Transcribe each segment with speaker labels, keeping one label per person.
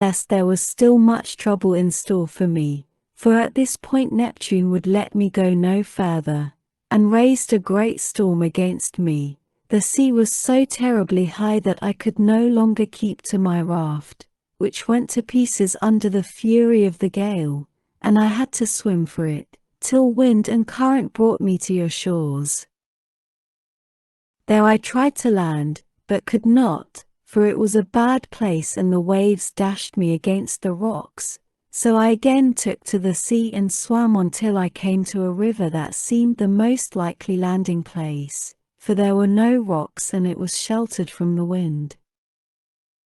Speaker 1: Nevertheless, there was still much trouble in store for me, for at this point Neptune would let me go no further, and raised a great storm against me. The sea was so terribly high that I could no longer keep to my raft, which went to pieces under the fury of the gale, and I had to swim for it, till wind and current brought me to your shores. There I tried to land, but could not, for it was a bad place and the waves dashed me against the rocks. So I again took to the sea and swam until I came to a river that seemed the most likely landing place, for there were no rocks and it was sheltered from the wind.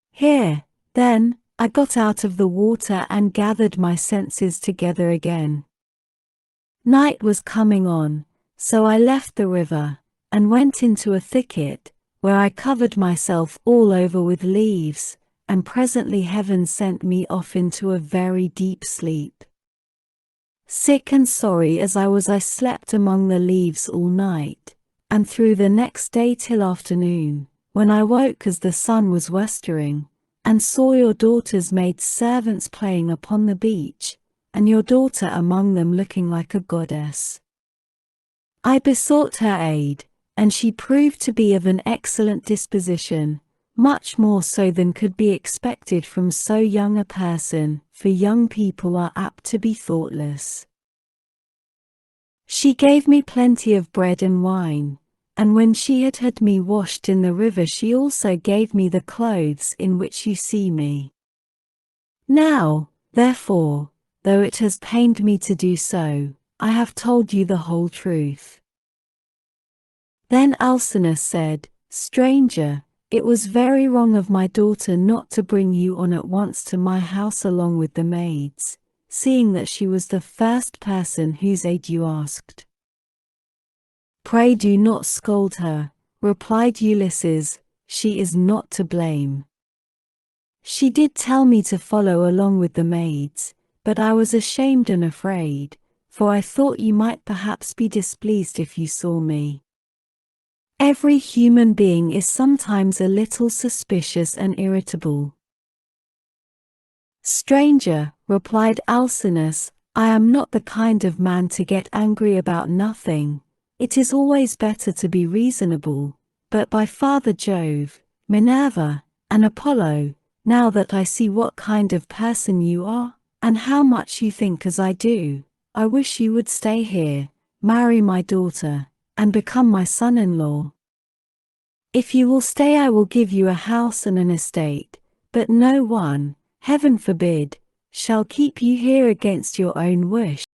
Speaker 1: Here, then, I got out of the water and gathered my senses together again. Night was coming on, so I left the river, and went into a thicket, where I covered myself all over with leaves, and presently heaven sent me off into a very deep sleep. Sick and sorry as I was, I slept among the leaves all night, and through the next day till afternoon, when I woke as the sun was westering, and saw your daughter's maid servants playing upon the beach, and your daughter among them looking like a goddess. I besought her aid, and she proved to be of an excellent disposition, much more so than could be expected from so young a person, for young people are apt to be thoughtless. She gave me plenty of bread and wine, and when she had had me washed in the river she also gave me the clothes in which you see me. Now, therefore, though it has pained me to do so, I have told you the whole truth. Then Alcinous said, Stranger, it was very wrong of my daughter not to bring you on at once to my house along with the maids, seeing that she was the first person whose aid you asked. Pray do not scold her, replied Ulysses, she is not to blame. She did tell me to follow along with the maids, but I was ashamed and afraid, for I thought you might perhaps be displeased if you saw me. Every human being is sometimes a little suspicious and irritable. Stranger, replied Alcinous, I am not the kind of man to get angry about nothing. It is always better to be reasonable, but by Father Jove, Minerva, and Apollo, now that I see what kind of person you are, and how much you think as I do, I wish you would stay here, marry my daughter, and become my son-in-law. If you will stay I will give you a house and an estate, but no one, heaven forbid, shall keep you here against your own wish.